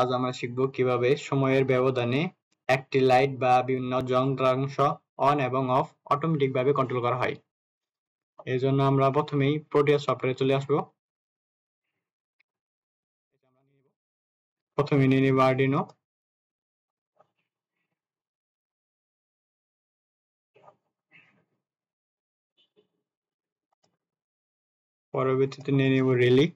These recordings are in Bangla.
আজ আমরা শিখব কিভাবে সময়ের ব্যবধানে একটি লাইট বা বিভিন্ন যন্ত্রাংশ অন এবং অফ অটোমেটিক ভাবে কন্ট্রোল করা হয়। এর জন্য আমরা প্রথমেই প্রোটিয়াস সফটওয়্যারে চলে আসব। প্রথমে নিয়ে নেব আরডিনো। পরবর্তীতে নিয়ে নেব রেলি।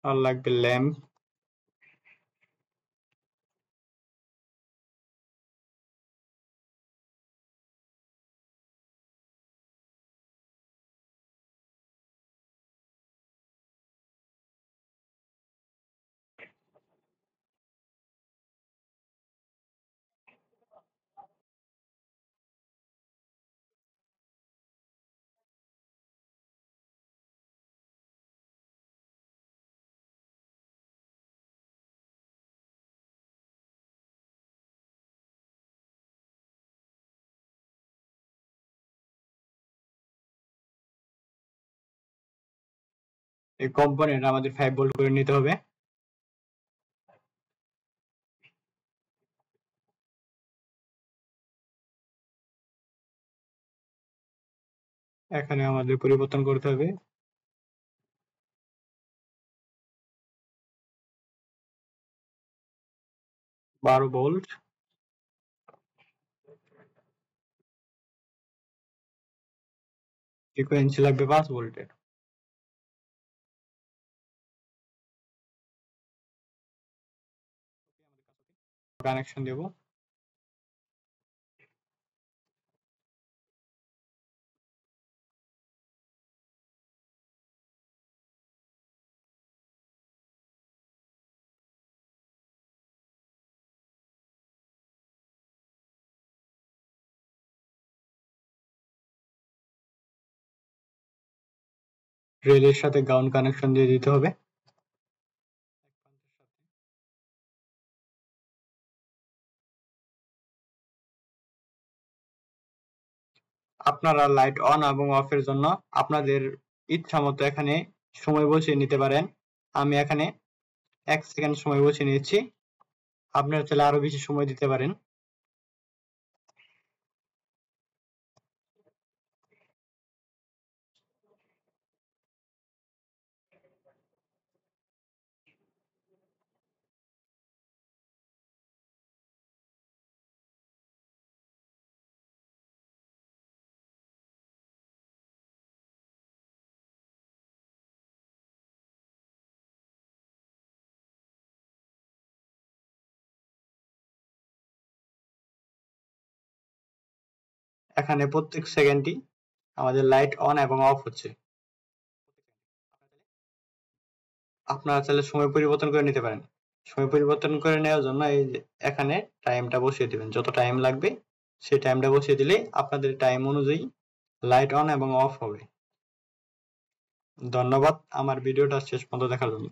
আর লাগবে ল্যাম্প। এই কম্পোনেন্ট আমাদের 5 ভোল্ট করে নিতে হবে। এখানে আমাদের পরিবর্তন করতে হবে 12 ভোল্ট। ফ্রিকোয়েন্সি লাগবে 5 ভোল্টের। কানেকশন দেব। রেলের সাথে গ্রাউন্ড কানেকশন দিয়ে দিতে হবে। আপনারা লাইট অন এবং অফ এর জন্য আপনাদের ইচ্ছা মতো এখানে সময় বসিয়ে নিতে পারেন। আমি এখানে 1 সেকেন্ড সময় বসিয়ে নিয়েছি। আপনারা চাইলে আরো বেশি সময় দিতে পারেন। এখানে প্রত্যেক সেকেন্ডই আমাদের লাইট অন এবং অফ হচ্ছে। আপনারা চাইলে সময় পরিবর্তন করে নিতে পারেন। সময় পরিবর্তন করে নেওয়ার জন্য এই যে এখানে টাইমটা বসিয়ে দিবেন। যত টাইম লাগবে সেই টাইমটা বসিয়ে দিলেই আপনাদের টাইম অনুযায়ী লাইট অন এবং অফ হবে। ধন্যবাদ আমার ভিডিওটা শেষ পর্যন্ত দেখার জন্য।